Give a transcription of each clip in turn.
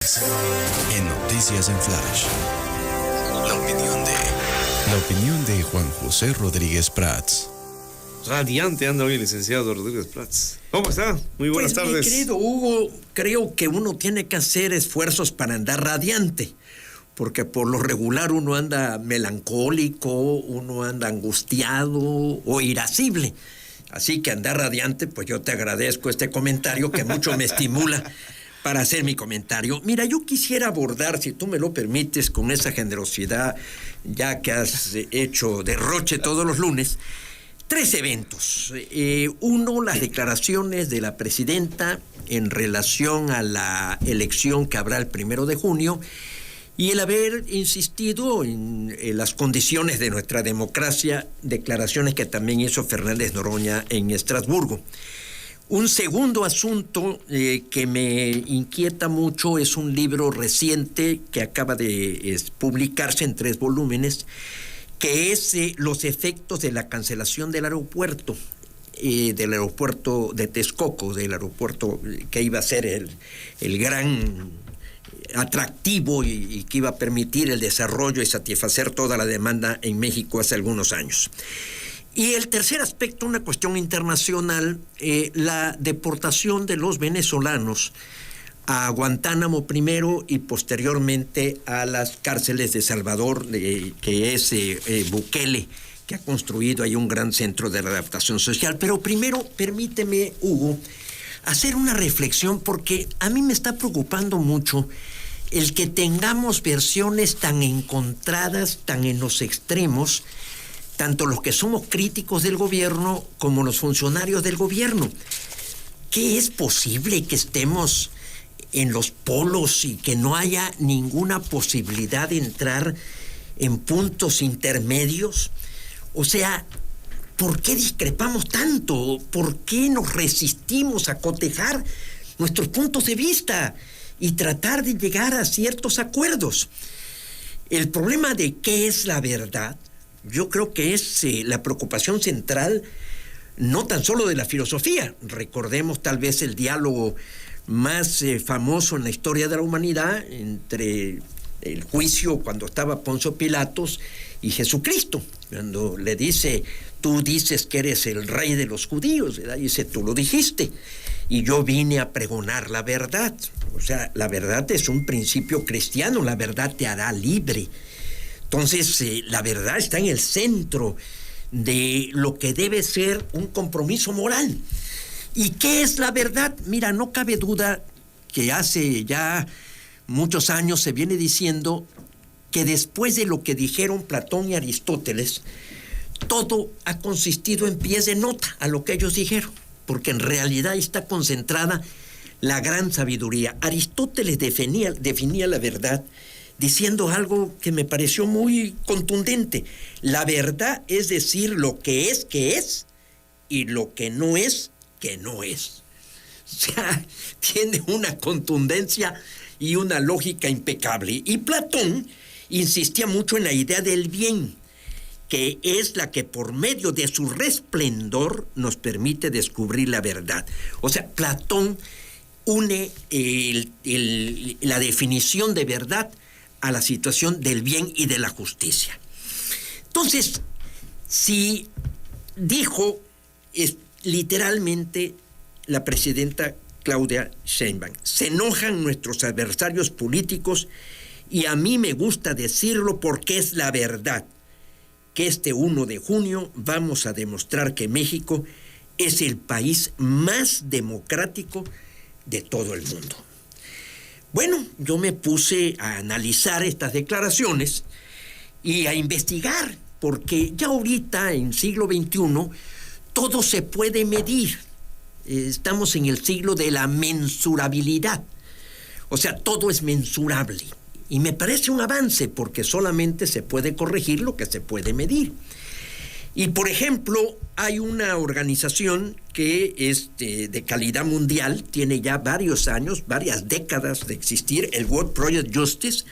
viernes, en Noticias en Flash, la opinión de Juan José Rodríguez Prats. Radiante anda hoy el licenciado Rodríguez Prats. ¿Cómo está? Muy buenas tardes. Mi querido Hugo, creo que uno tiene que hacer esfuerzos para andar radiante, porque por lo regular uno anda melancólico, uno anda angustiado o irascible. Así que andar radiante, pues yo te agradezco este comentario que mucho me estimula para hacer mi comentario. Mira, yo quisiera abordar, si tú me lo permites, con esa generosidad, ya que has hecho derroche todos los lunes, 3 eventos. Uno, las declaraciones de la presidenta en relación a la elección que habrá el 1 de junio y el haber insistido en las condiciones de nuestra democracia, declaraciones que también hizo Fernández Noroña en Estrasburgo. Un segundo asunto que me inquieta mucho es un libro reciente que acaba de publicarse en 3 volúmenes, que es los efectos de la cancelación del aeropuerto de Texcoco, del aeropuerto que iba a ser el gran atractivo y que iba a permitir el desarrollo y satisfacer toda la demanda en México hace algunos años. Y el tercer aspecto, una cuestión internacional, la deportación de los venezolanos a Guantánamo primero y posteriormente a las cárceles de Salvador, que es Bukele, que ha construido ahí un gran centro de readaptación social. Pero primero, permíteme, Hugo, hacer una reflexión, porque a mí me está preocupando mucho el que tengamos versiones tan encontradas, tan en los extremos, tanto los que somos críticos del gobierno como los funcionarios del gobierno. ¿Qué es posible que estemos en los polos y que no haya ninguna posibilidad de entrar en puntos intermedios? O sea, ¿por qué discrepamos tanto? ¿Por qué nos resistimos a cotejar nuestros puntos de vista y tratar de llegar a ciertos acuerdos? El problema de qué es la verdad, yo creo que es la preocupación central, no tan solo de la filosofía. Recordemos tal vez el diálogo más famoso en la historia de la humanidad entre el juicio cuando estaba Poncio Pilatos y Jesucristo, cuando le dice: tú dices que eres el rey de los judíos, ¿verdad? Y dice: tú lo dijiste, y yo vine a pregonar la verdad. O sea, la verdad es un principio cristiano, la verdad te hará libre. Entonces, la verdad está en el centro de lo que debe ser un compromiso moral. ¿Y qué es la verdad? Mira, no cabe duda que hace ya muchos años se viene diciendo que después de lo que dijeron Platón y Aristóteles, todo ha consistido en pies de nota a lo que ellos dijeron, porque en realidad está concentrada la gran sabiduría. Aristóteles definía la verdad diciendo algo que me pareció muy contundente. La verdad es decir lo que es, y lo que no es, que no es. O sea, tiene una contundencia y una lógica impecable. Y Platón insistía mucho en la idea del bien, que es la que por medio de su resplendor nos permite descubrir la verdad. O sea, Platón une la definición de verdad a la situación del bien y de la justicia. Entonces, si dijo literalmente la presidenta Claudia Sheinbaum: se enojan nuestros adversarios políticos y a mí me gusta decirlo porque es la verdad, que este 1 de junio vamos a demostrar que México es el país más democrático de todo el mundo. Bueno, yo me puse a analizar estas declaraciones y a investigar, porque ya ahorita, en siglo XXI, todo se puede medir. Estamos en el siglo de la mensurabilidad. O sea, todo es mensurable. Y me parece un avance, porque solamente se puede corregir lo que se puede medir. Y, por ejemplo, hay una organización que es de calidad mundial, tiene ya varios años, varias décadas de existir, el World Project Justice,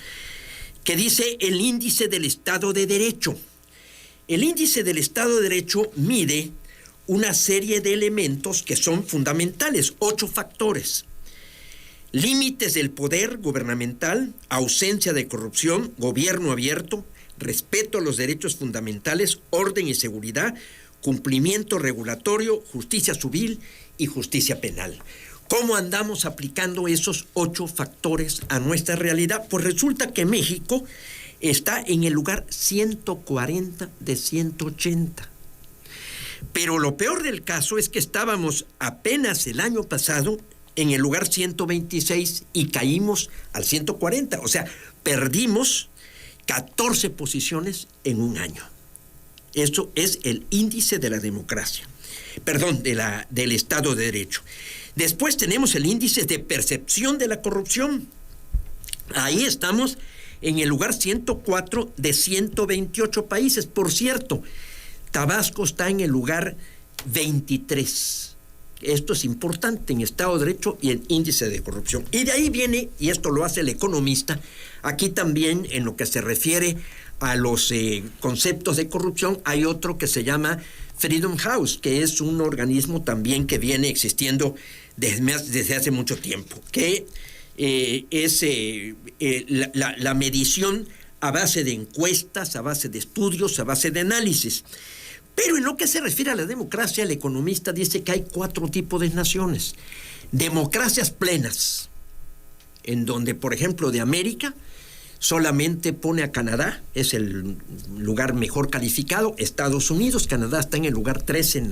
que dice el índice del Estado de Derecho. El índice del Estado de Derecho mide una serie de elementos que son fundamentales, 8 factores. límites del poder gubernamental, ausencia de corrupción, gobierno abierto, respeto a los derechos fundamentales, orden y seguridad, cumplimiento regulatorio, justicia civil y justicia penal. ¿Cómo andamos aplicando esos 8 factores a nuestra realidad? Pues resulta que México está en el lugar 140 de 180. Pero lo peor del caso es que estábamos apenas el año pasado en el lugar 126 y caímos al 140. O sea, perdimos 14 posiciones en un año. Eso es el índice de la democracia. Perdón, del Estado de Derecho. Después tenemos el índice de percepción de la corrupción. Ahí estamos en el lugar 104 de 128 países. Por cierto, Tabasco está en el lugar 23. Esto es importante en Estado de Derecho y en índice de corrupción. Y de ahí viene, y esto lo hace El Economista, aquí también en lo que se refiere a los conceptos de corrupción, hay otro que se llama Freedom House, que es un organismo también que viene existiendo desde hace mucho tiempo, que es la medición a base de encuestas, a base de estudios, a base de análisis. Pero en lo que se refiere a la democracia, El Economista dice que hay 4 tipos de naciones. Democracias plenas, en donde, por ejemplo, de América, solamente pone a Canadá, es el lugar mejor calificado. Estados Unidos, Canadá está en el lugar 13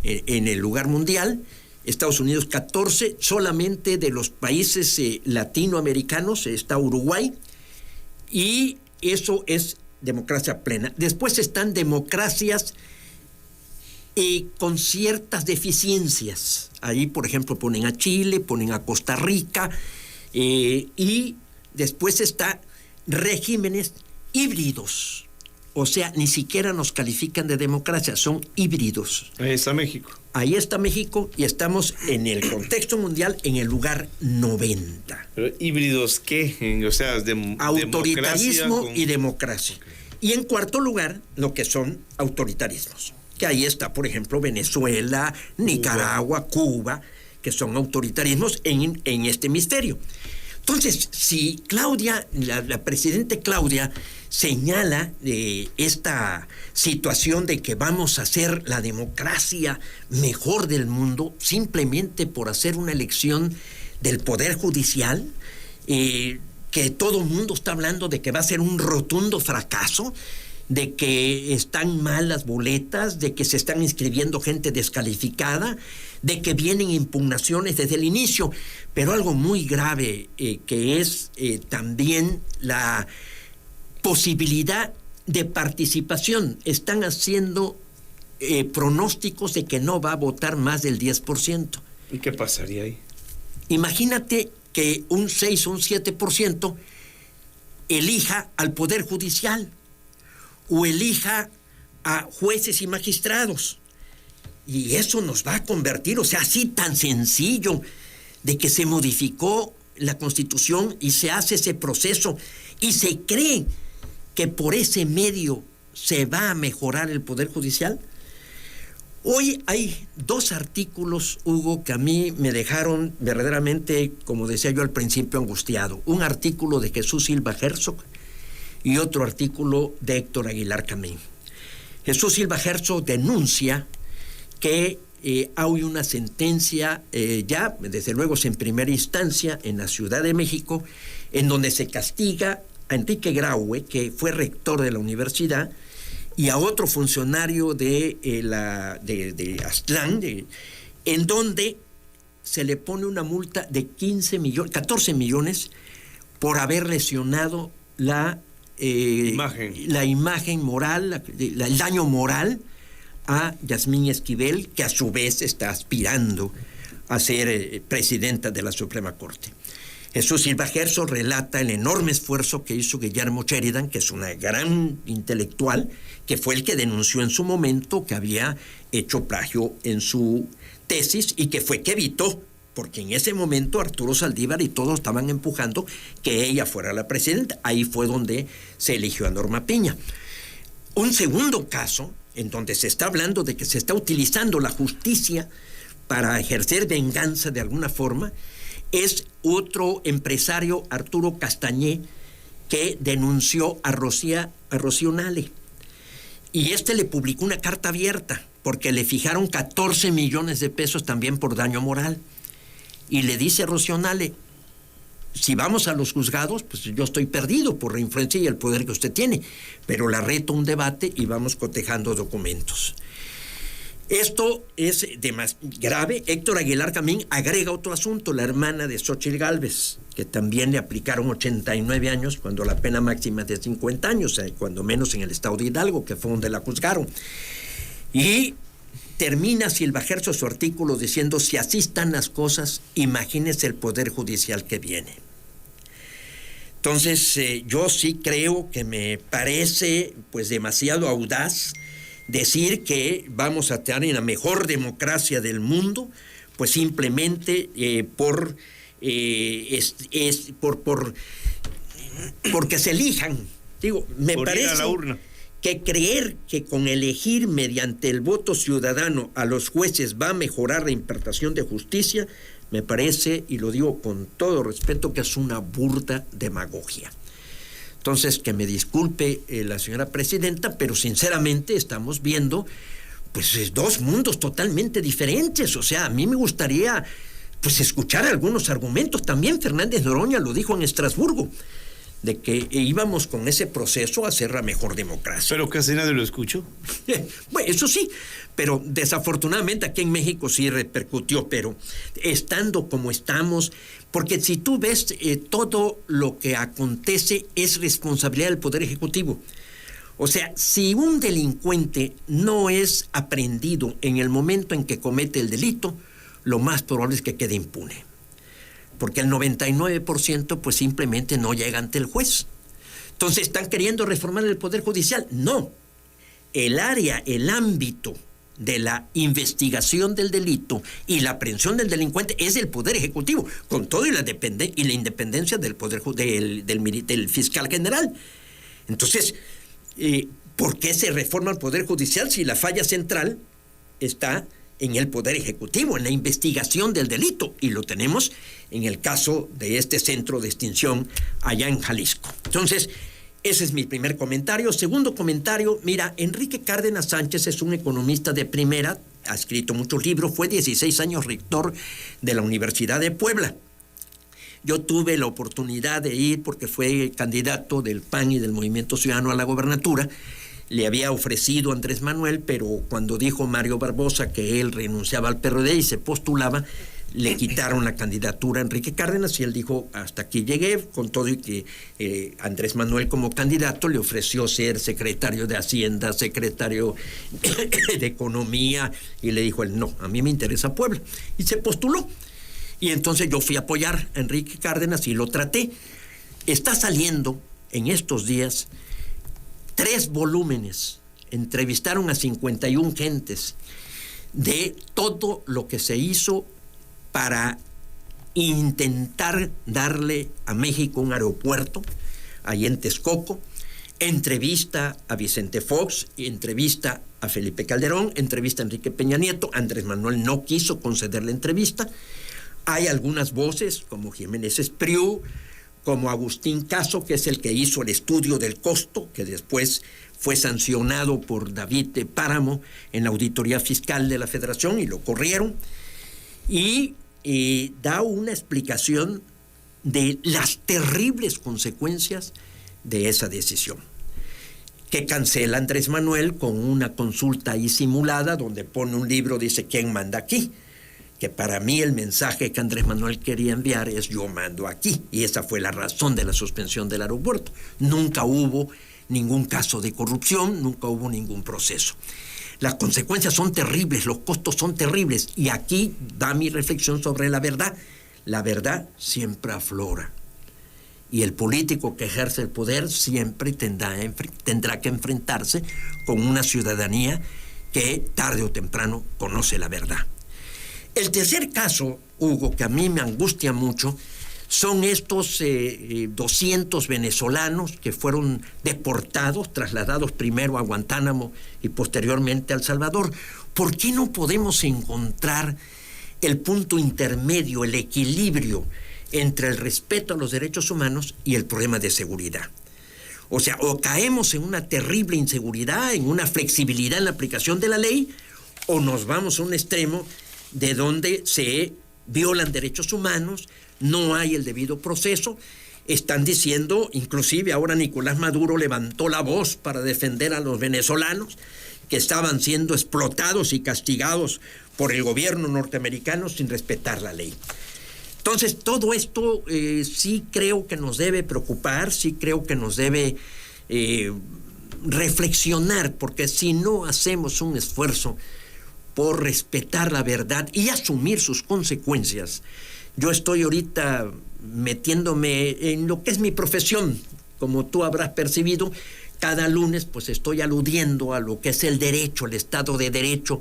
en el lugar mundial. Estados Unidos 14, solamente de los países latinoamericanos está Uruguay, y eso es democracia plena. Después están democracias con ciertas deficiencias. Ahí, por ejemplo, ponen a Chile, ponen a Costa Rica, y después está regímenes híbridos. O sea, ni siquiera nos califican de democracia, son híbridos. Ahí está México. Ahí está México y estamos en el contexto mundial en el lugar 90. ¿Pero híbridos qué? O sea, autoritarismo y democracia. Okay. Y en cuarto lugar, lo que son autoritarismos. Que ahí está, por ejemplo, Venezuela, Nicaragua, Cuba, que son autoritarismos en este hemisferio. Entonces, si Claudia, la presidenta Claudia, señala esta situación de que vamos a hacer la democracia mejor del mundo simplemente por hacer una elección del Poder Judicial, que todo el mundo está hablando de que va a ser un rotundo fracaso, de que están mal las boletas, de que se están inscribiendo gente descalificada, de que vienen impugnaciones desde el inicio, pero algo muy grave que es también la posibilidad de participación. Están haciendo pronósticos de que no va a votar más del 10%. ¿Y qué pasaría ahí? Imagínate que un 6 o un 7% elija al Poder Judicial o elija a jueces y magistrados. Y eso nos va a convertir, o sea, así tan sencillo, de que se modificó la Constitución y se hace ese proceso y se cree que por ese medio se va a mejorar el Poder Judicial. Hoy hay 2 artículos, Hugo, que a mí me dejaron verdaderamente, como decía yo al principio, angustiado. Un artículo de Jesús Silva Herzog y otro artículo de Héctor Aguilar Camín. Jesús Silva Herzog denuncia que hay una sentencia ya, desde luego es en primera instancia, en la Ciudad de México, en donde se castiga a Enrique Graue, que fue rector de la universidad, y a otro funcionario de Aztlán, en donde se le pone una multa de 14 millones por haber lesionado la imagen moral, el daño moral a Yasmín Esquivel, que a su vez está aspirando a ser presidenta de la Suprema Corte. Jesús Silva Herzog relata el enorme esfuerzo que hizo Guillermo Sheridan, que es una gran intelectual, que fue el que denunció en su momento que había hecho plagio en su tesis y que evitó, porque en ese momento Arturo Saldívar y todos estaban empujando que ella fuera la presidenta. Ahí fue donde se eligió a Norma Piña. Un segundo caso en donde se está hablando de que se está utilizando la justicia para ejercer venganza de alguna forma, es otro empresario, Arturo Castañé, que denunció a Rocío Nale. Y le publicó una carta abierta, porque le fijaron 14 millones de pesos también por daño moral. Y le dice a Rocío Nale, si vamos a los juzgados, pues yo estoy perdido por la influencia y el poder que usted tiene, pero la reto a un debate y vamos cotejando documentos. Esto es más grave. Héctor Aguilar Camín agrega otro asunto, la hermana de Xóchitl Gálvez, que también le aplicaron 89 años cuando la pena máxima es de 50 años, cuando menos en el estado de Hidalgo, que fue donde la juzgaron. Y termina Silva Gerso su artículo diciendo, si así están las cosas, imagínense el Poder Judicial que viene. Entonces, yo sí creo que me parece pues demasiado audaz decir que vamos a tener la mejor democracia del mundo, pues simplemente porque se elijan. Digo, me parece a la urna. Que creer que con elegir mediante el voto ciudadano a los jueces va a mejorar la impartición de justicia, me parece, y lo digo con todo respeto, que es una burda demagogia. Entonces, que me disculpe la señora presidenta, pero sinceramente estamos viendo pues dos mundos totalmente diferentes. O sea, a mí me gustaría pues escuchar algunos argumentos. También Fernández Noroña lo dijo en Estrasburgo, de que íbamos con ese proceso a hacer la mejor democracia. Pero casi nadie lo escuchó. Bueno, eso sí, pero desafortunadamente aquí en México sí repercutió, pero estando como estamos, porque si tú ves todo lo que acontece es responsabilidad del Poder Ejecutivo. O sea, si un delincuente no es aprehendido en el momento en que comete el delito, lo más probable es que quede impune. Porque el 99% pues simplemente no llega ante el juez. Entonces, ¿están queriendo reformar el Poder Judicial? No. El ámbito de la investigación del delito y la aprehensión del delincuente es el Poder Ejecutivo, con todo y la independencia del poder del fiscal general. Entonces, ¿por qué se reforma el Poder Judicial si la falla central está en el Poder Ejecutivo, en la investigación del delito? Y lo tenemos en el caso de este centro de extinción allá en Jalisco. Entonces, ese es mi primer comentario. Segundo comentario, mira, Enrique Cárdenas Sánchez es un economista de primera, ha escrito muchos libros, fue 16 años rector de la Universidad de Puebla. Yo tuve la oportunidad de ir porque fue candidato del PAN y del Movimiento Ciudadano a la gobernatura. Le había ofrecido a Andrés Manuel, pero cuando dijo Mario Barbosa que él renunciaba al PRD y se postulaba, le quitaron la candidatura a Enrique Cárdenas y él dijo, hasta aquí llegué, con todo y que Andrés Manuel como candidato le ofreció ser secretario de Hacienda, secretario de Economía, y le dijo él, no, a mí me interesa Puebla, y se postuló. Y entonces yo fui a apoyar a Enrique Cárdenas y lo traté. Está saliendo en estos días 3 volúmenes, entrevistaron a 51 gentes de todo lo que se hizo para intentar darle a México un aeropuerto, ahí en Texcoco, entrevista a Vicente Fox, entrevista a Felipe Calderón, entrevista a Enrique Peña Nieto. Andrés Manuel no quiso conceder la entrevista. Hay algunas voces, como Jiménez Espriu, como Agustín Caso, que es el que hizo el estudio del costo, que después fue sancionado por David Páramo en la auditoría fiscal de la Federación y lo corrieron, y da una explicación de las terribles consecuencias de esa decisión, que cancela Andrés Manuel con una consulta ahí simulada, donde pone un libro, dice ¿quién manda aquí? Que para mí el mensaje que Andrés Manuel quería enviar es yo mando aquí, y esa fue la razón de la suspensión del aeropuerto. Nunca hubo ningún caso de corrupción, nunca hubo ningún proceso. Las consecuencias son terribles, los costos son terribles, y aquí da mi reflexión sobre la verdad. La verdad siempre aflora, y el político que ejerce el poder siempre tendrá que enfrentarse con una ciudadanía que tarde o temprano conoce la verdad. El tercer caso, Hugo, que a mí me angustia mucho, son estos 200 venezolanos que fueron deportados, trasladados primero a Guantánamo y posteriormente a El Salvador. ¿Por qué no podemos encontrar el punto intermedio, el equilibrio entre el respeto a los derechos humanos y el problema de seguridad. O sea, o caemos en una terrible inseguridad, en una flexibilidad en la aplicación de la ley, o nos vamos a un extremo de donde se violan derechos humanos, no hay el debido proceso. Están diciendo, inclusive ahora Nicolás Maduro levantó la voz para defender a los venezolanos que estaban siendo explotados y castigados por el gobierno norteamericano sin respetar la ley. Entonces, todo esto sí creo que nos debe preocupar, sí creo que nos debe reflexionar, porque si no hacemos un esfuerzo por respetar la verdad y asumir sus consecuencias, yo estoy ahorita metiéndome en lo que es mi profesión, como tú habrás percibido. Cada lunes pues estoy aludiendo a lo que es el derecho, el Estado de Derecho,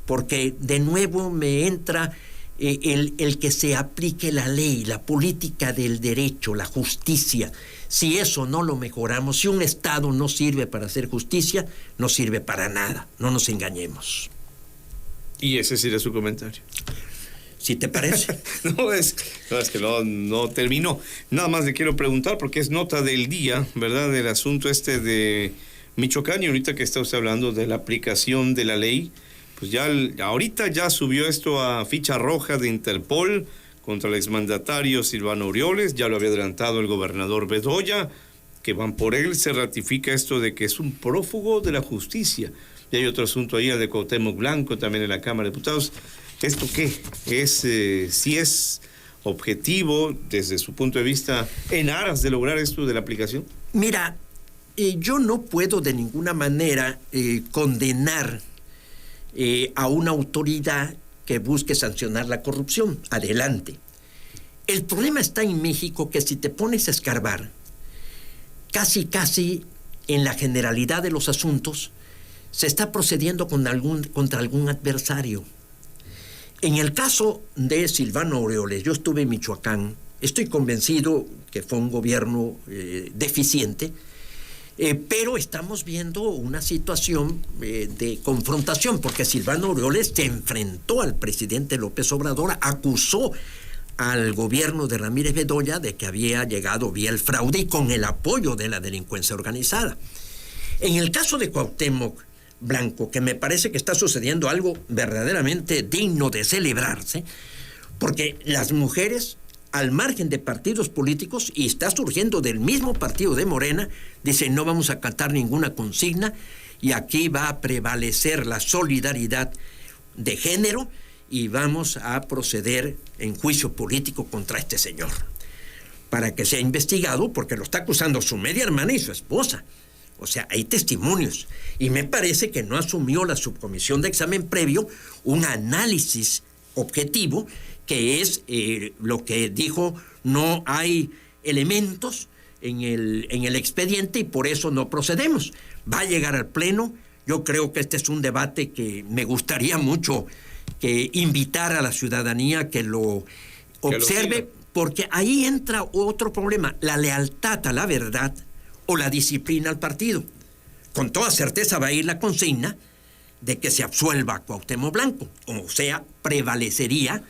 porque de nuevo me entra el que se aplique la ley, la política del derecho, la justicia. Si eso no lo mejoramos, si un Estado no sirve para hacer justicia, no sirve para nada, no nos engañemos. Y ese sería su comentario. ¿Sí te parece? No, es que no terminó. Nada más le quiero preguntar, porque es nota del día, ¿verdad? Del asunto de Michoacán, y ahorita que está usted hablando de la aplicación de la ley, pues ya ahorita ya subió esto a ficha roja de Interpol contra el exmandatario Silvano Aureoles, ya lo había adelantado el gobernador Bedoya, que van por él. Se ratifica esto de que es un prófugo de la justicia. Y hay otro asunto ahí, el de Cuauhtémoc Blanco, también en la Cámara de Diputados. ¿Esto qué? Si es objetivo desde su punto de vista en aras de lograr esto de la aplicación? Mira, yo no puedo de ninguna manera condenar a una autoridad que busque sancionar la corrupción. Adelante. El problema está en México, que si te pones a escarbar, casi en la generalidad de los asuntos, se está procediendo contra algún adversario. En el caso de Silvano Aureoles, yo estuve en Michoacán, estoy convencido que fue un gobierno deficiente, pero estamos viendo una situación de confrontación, porque Silvano Aureoles se enfrentó al presidente López Obrador, acusó al gobierno de Ramírez Bedoya de que había llegado vía el fraude y con el apoyo de la delincuencia organizada. En el caso de Cuauhtémoc Blanco, que me parece que está sucediendo algo verdaderamente digno de celebrarse, porque las mujeres, al margen de partidos políticos, y está surgiendo del mismo partido de Morena, dicen: no vamos a acatar ninguna consigna y aquí va a prevalecer la solidaridad de género y vamos a proceder en juicio político contra este señor para que sea investigado, porque lo está acusando su media hermana y su esposa. O sea, hay testimonios. Y me parece que no asumió la subcomisión de examen previo un análisis objetivo, que es lo que dijo: no hay elementos en el expediente y por eso no procedemos. Va a llegar al Pleno. Yo creo que este es un debate que me gustaría mucho que invitar a la ciudadanía que lo observe, porque ahí entra otro problema: la lealtad a la verdad o la disciplina al partido. Con toda certeza va a ir la consigna de que se absuelva a Cuauhtémoc Blanco. O sea, prevalecería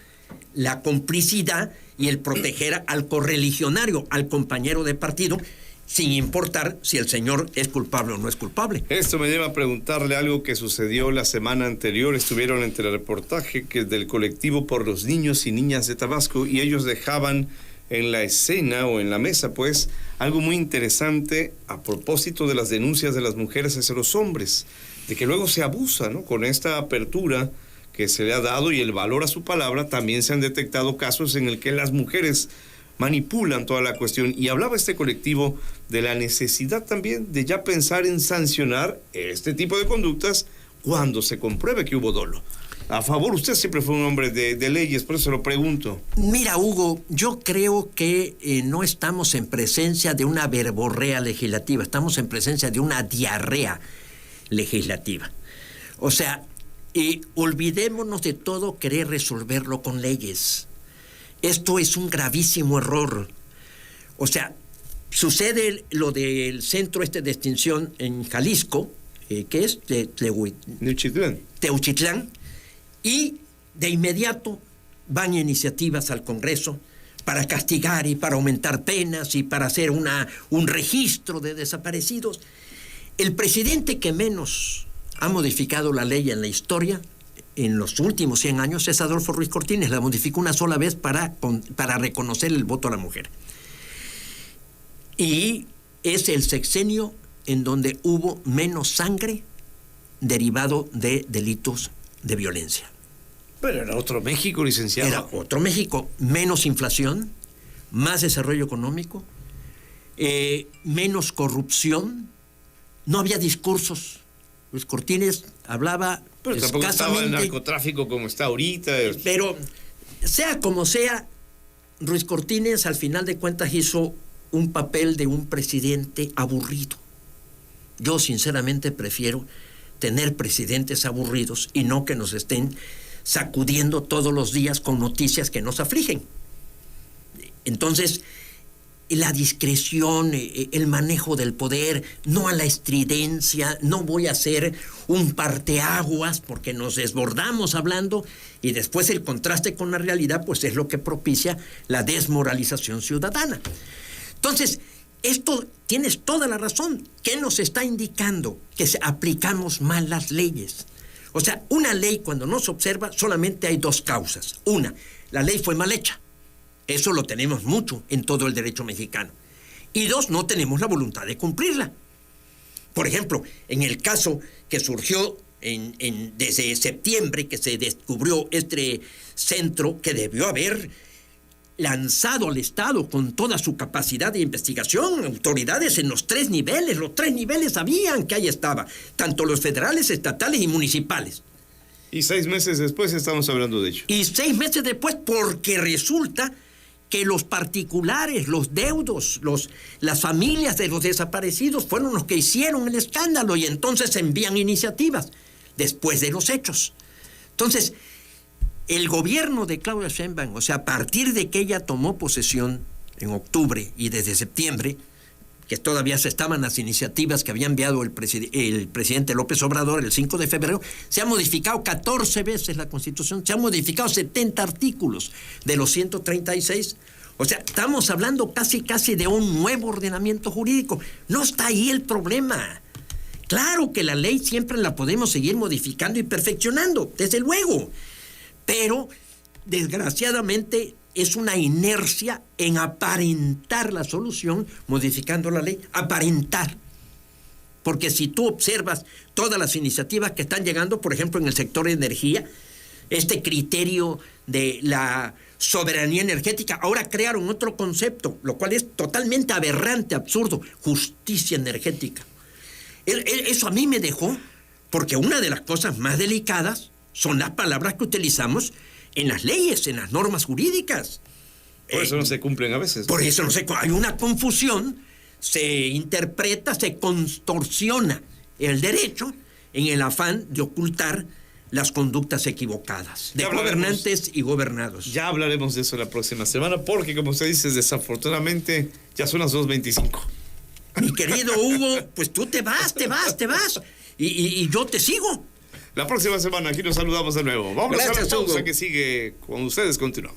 la complicidad y el proteger al correligionario, al compañero de partido, sin importar si el señor es culpable o no es culpable. Esto me lleva a preguntarle algo que sucedió la semana anterior. Estuvieron entre el reportaje que es del colectivo por los niños y niñas de Tabasco, y ellos dejaban en la escena o en la mesa, pues, algo muy interesante a propósito de las denuncias de las mujeres hacia los hombres, de que luego se abusa, ¿no? Con esta apertura que se le ha dado y el valor a su palabra, también se han detectado casos en el que las mujeres manipulan toda la cuestión. Y hablaba este colectivo de la necesidad también de ya pensar en sancionar este tipo de conductas cuando se compruebe que hubo dolo. A favor, usted siempre fue un hombre de leyes, por eso se lo pregunto. Mira, Hugo, yo creo que no estamos en presencia de una verborrea legislativa, estamos en presencia de una diarrea legislativa. O sea, olvidémonos de todo querer resolverlo con leyes. Esto es un gravísimo error. O sea, sucede lo del centro de extinción en Jalisco, que es Teuchitlán. Y de inmediato van iniciativas al Congreso para castigar y para aumentar penas y para hacer un registro de desaparecidos. El presidente que menos ha modificado la ley en la historia en los últimos 100 años es Adolfo Ruiz Cortines. La modificó una sola vez para reconocer el voto a la mujer. Y es el sexenio en donde hubo menos sangre derivado de delitos de violencia. Pero era otro México, licenciado. Era otro México. Menos inflación, más desarrollo económico, menos corrupción. No había discursos. Luis Cortines hablaba pero tampoco estaba el narcotráfico como está ahorita. Pero sea como sea, Ruiz Cortines al final de cuentas hizo un papel de un presidente aburrido. Yo sinceramente prefiero tener presidentes aburridos y no que nos estén sacudiendo todos los días con noticias que nos afligen. Entonces, la discreción, el manejo del poder, no a la estridencia, no voy a hacer un parteaguas porque nos desbordamos hablando y después el contraste con la realidad pues es lo que propicia la desmoralización ciudadana. Entonces, esto tienes toda la razón. ¿Qué nos está indicando? Que aplicamos mal las leyes. O sea, una ley cuando no se observa solamente hay dos causas. Una, la ley fue mal hecha. Eso lo tenemos mucho en todo el derecho mexicano. Y dos, no tenemos la voluntad de cumplirla. Por ejemplo, en el caso que surgió desde septiembre, que se descubrió este centro que debió haber lanzado al Estado con toda su capacidad de investigación, autoridades en los tres niveles sabían que ahí estaba, tanto los federales, estatales y municipales. Y 6 meses después estamos hablando de ello. Y 6 meses después, porque resulta que los particulares, los deudos, las familias de los desaparecidos fueron los que hicieron el escándalo y entonces envían iniciativas después de los hechos. Entonces, el gobierno de Claudia Sheinbaum, o sea, a partir de que ella tomó posesión en octubre y desde septiembre, que todavía se estaban las iniciativas que había enviado el presidente López Obrador el 5 de febrero, se ha modificado 14 veces la Constitución, se han modificado 70 artículos de los 136. O sea, estamos hablando casi de un nuevo ordenamiento jurídico. No está ahí el problema. Claro que la ley siempre la podemos seguir modificando y perfeccionando, desde luego. Pero, desgraciadamente, es una inercia en aparentar la solución modificando la ley. Aparentar. Porque si tú observas todas las iniciativas que están llegando, por ejemplo, en el sector de energía, este criterio de la soberanía energética, ahora crearon otro concepto, lo cual es totalmente aberrante, absurdo, justicia energética. Eso a mí me dejó, porque una de las cosas más delicadas son las palabras que utilizamos en las leyes, en las normas jurídicas. Por eso no se cumplen a veces. Por eso hay una confusión, se interpreta, se contorsiona el derecho en el afán de ocultar las conductas equivocadas de gobernantes y gobernados. Ya hablaremos de eso la próxima semana, porque como usted dice, desafortunadamente ya son las 2:25. Mi querido Hugo, pues tú te vas, y yo te sigo. La próxima semana aquí nos saludamos de nuevo. Vamos a la pausa Hugo. que sigue con ustedes. Continuamos.